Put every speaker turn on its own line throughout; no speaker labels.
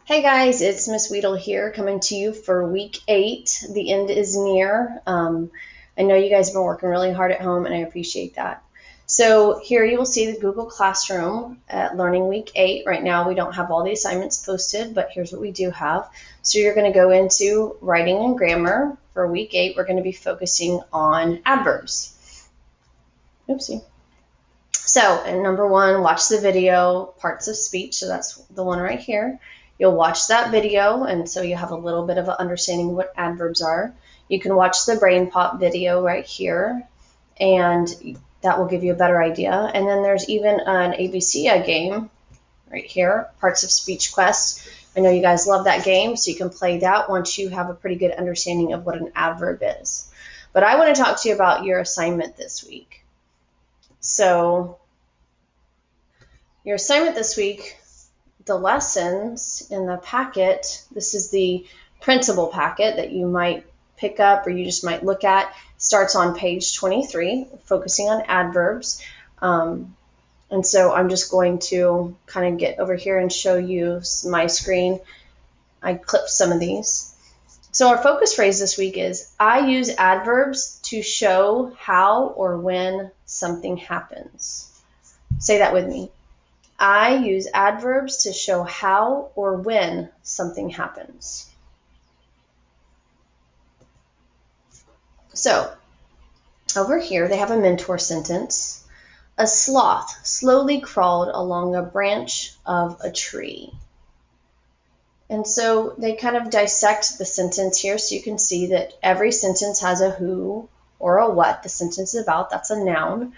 Hey guys, it's Miss Weedle here coming to you for week 8. The end is near. I know you guys have been working really hard at home and I appreciate that. So here you will see the Google Classroom at Learning Week 8. Right now we don't have all the assignments posted, but here's what we do have. So you're going to go into writing and grammar. For week 8, we're going to be focusing on adverbs. Oopsie. So, and number 1, watch the video, parts of speech. So that's the one right here. You'll watch that video, and so you have a little bit of an understanding of what adverbs are. You can watch the Brain Pop video right here, and that will give you a better idea. And then there's even an ABC game right here, Parts of Speech Quest. I know you guys love that game, so you can play that once you have a pretty good understanding of what an adverb is. But I want to talk to you about your assignment this week. So your assignment this week, the lessons in the packet, this is the printable packet that you might pick up or you just might look at, starts on page 23, focusing on adverbs. And so I'm just going to kind of get over here and show you my screen. I clipped some of these. So our focus phrase this week is, I use adverbs to show how or when something happens. Say that with me. I use adverbs to show how or when something happens. So, over here they have a mentor sentence. A sloth slowly crawled along a branch of a tree. And so they kind of dissect the sentence here so you can see that every sentence has a who or a what the sentence is about. That's a noun.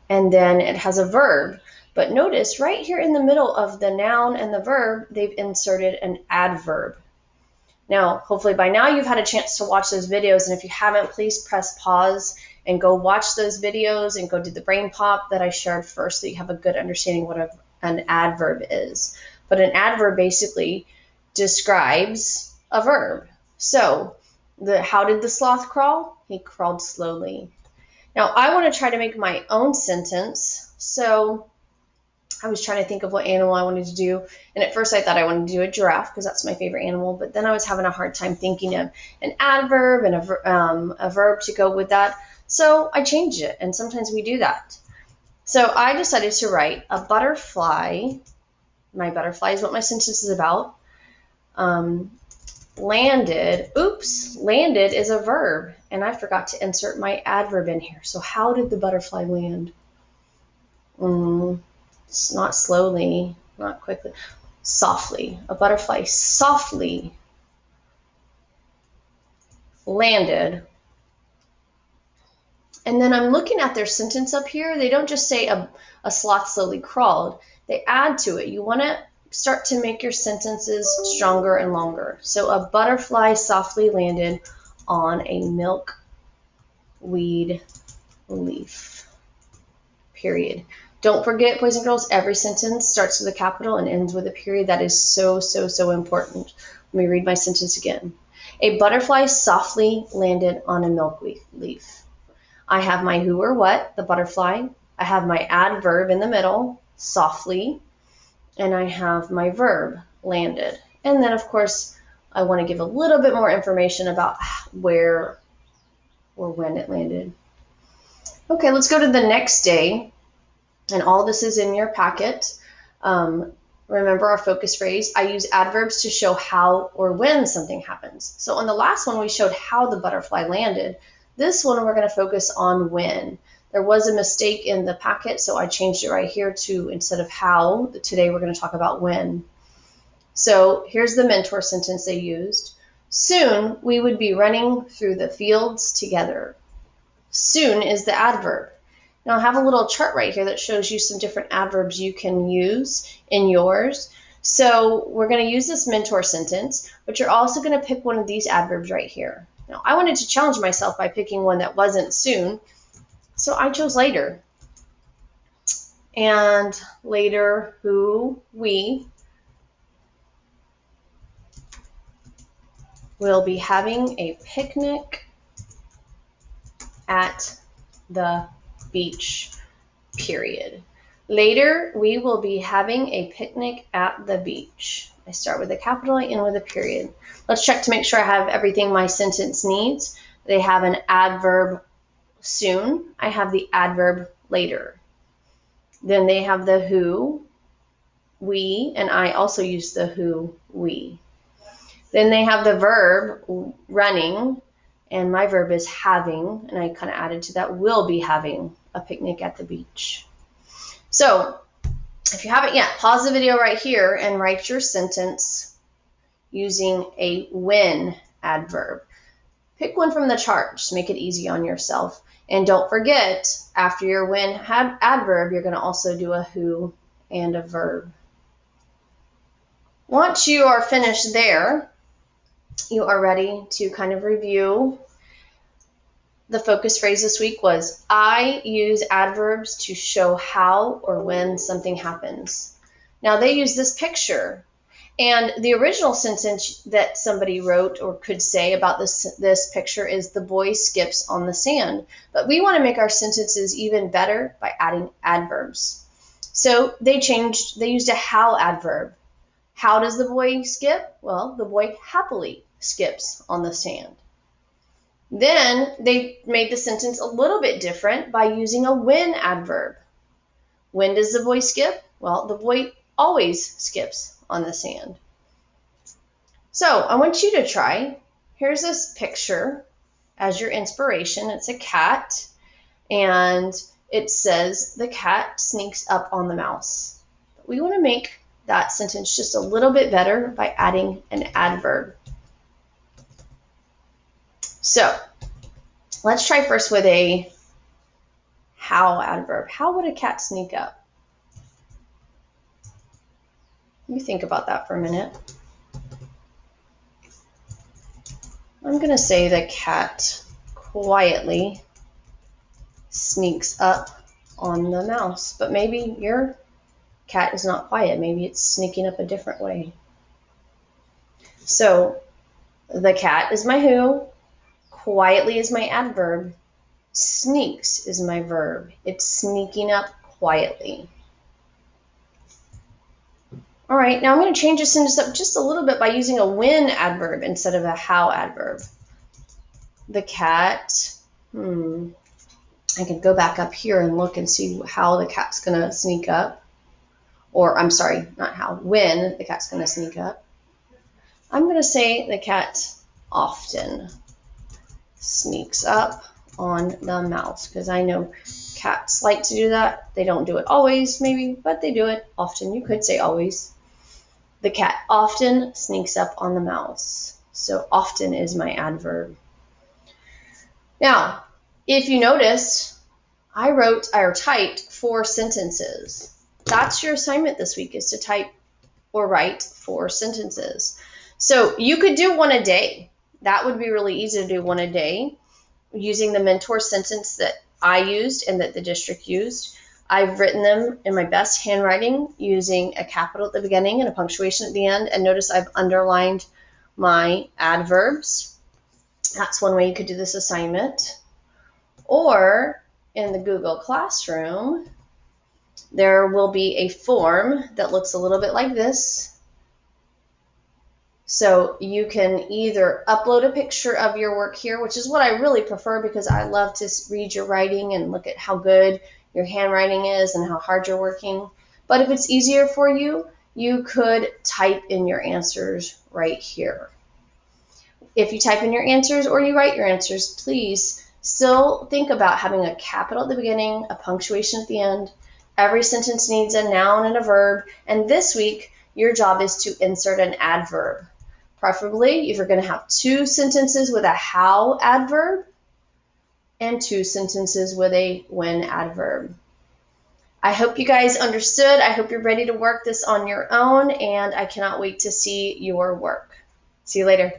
And then it has a verb. But notice right here in the middle of the noun and the verb, they've inserted an adverb. Now, hopefully by now you've had a chance to watch those videos, and if you haven't, please press pause and go watch those videos and go do the brain pop that I shared first so you have a good understanding what an adverb is. But an adverb basically describes a verb. So, how did the sloth crawl? He crawled slowly. Now, I want to try to make my own sentence, so I was trying to think of what animal I wanted to do, and at first I thought I wanted to do a giraffe because that's my favorite animal, but then I was having a hard time thinking of an adverb and a verb to go with that, so I changed it, and sometimes we do that. So I decided to write a butterfly. My butterfly is what my sentence is about. Landed, oops, landed is a verb, and I forgot to insert my adverb in here. So how did the butterfly land? It's not slowly, not quickly, softly. A butterfly softly landed. And then I'm looking at their sentence up here. They don't just say a sloth slowly crawled. They add to it. You want to start to make your sentences stronger and longer. So a butterfly softly landed on a milkweed leaf. Period. Don't forget, boys and girls, every sentence starts with a capital and ends with a period. That is so, so, so important. Let me read my sentence again. A butterfly softly landed on a milkweed leaf. I have my who or what, the butterfly. I have my adverb in the middle, softly. And I have my verb, landed. And then, of course, I want to give a little bit more information about where or when it landed. Okay, let's go to the next day. And all this is in your packet. Remember our focus phrase, I use adverbs to show how or when something happens. So on the last one, we showed how the butterfly landed. This one, we're going to focus on when. There was a mistake in the packet, so I changed it right here to, instead of how, today we're going to talk about when. So here's the mentor sentence they used. Soon we would be running through the fields together. Soon is the adverb. Now I have a little chart right here that shows you some different adverbs you can use in yours. So we're going to use this mentor sentence, but you're also going to pick one of these adverbs right here. Now I wanted to challenge myself by picking one that wasn't soon, so I chose later. And later, who, we, will be having a picnic at the beach, period. Later, we will be having a picnic at the beach. I start with a capital, I end with a period. Let's check to make sure I have everything my sentence needs. They have an adverb soon. I have the adverb later. Then they have the who, we, and I also use the who, we. Then they have the verb running, and my verb is having, and I kind of added to that, will be having a picnic at the beach. So if you haven't yet, pause the video right here and write your sentence using a when adverb. Pick one from the chart, just make it easy on yourself. And don't forget, after your when adverb, you're going to also do a who and a verb. Once you are finished there, you are ready to kind of review. The focus phrase this week was, I use adverbs to show how or when something happens. Now they use this picture, and the original sentence that somebody wrote or could say about this picture is, the boy skips on the sand. But we want to make our sentences even better by adding adverbs. So they used a how adverb. How does the boy skip? Well, the boy happily skips on the sand. Then they made the sentence a little bit different by using a when adverb. When does the boy skip? Well, the boy always skips on the sand. So I want you to try. Here's this picture as your inspiration. It's a cat, and it says the cat sneaks up on the mouse. We want to make that sentence just a little bit better by adding an adverb. So let's try first with a how adverb. How would a cat sneak up? You think about that for a minute. I'm going to say the cat quietly sneaks up on the mouse, but maybe your cat is not quiet. Maybe it's sneaking up a different way. So the cat is my who, quietly is my adverb, sneaks is my verb. It's sneaking up quietly. All right, now I'm going to change the sentence up just a little bit by using a when adverb instead of a how adverb. The cat, I could go back up here and look and see how the cat's going to sneak up. Or, I'm sorry, not how, when the cat's going to sneak up. I'm going to say the cat often sneaks up on the mouse, because I know cats like to do that. They don't do it always, maybe, but they do it often. You could say always. The cat often sneaks up on the mouse. So often is my adverb. Now, if you noticed, I typed 4 sentences. That's your assignment this week, is to type or write 4 sentences. So you could do one a day. That would be really easy to do one a day using the mentor sentence that I used and that the district used. I've written them in my best handwriting using a capital at the beginning and a punctuation at the end. And notice I've underlined my adverbs. That's one way you could do this assignment. Or in the Google Classroom, there will be a form that looks a little bit like this. So you can either upload a picture of your work here, which is what I really prefer because I love to read your writing and look at how good your handwriting is and how hard you're working. But if it's easier for you, you could type in your answers right here. If you type in your answers or you write your answers, please still think about having a capital at the beginning, a punctuation at the end. Every sentence needs a noun and a verb. And this week, your job is to insert an adverb. Preferably, if you're going to have 2 sentences with a how adverb and 2 sentences with a when adverb. I hope you guys understood. I hope you're ready to work this on your own, and I cannot wait to see your work. See you later.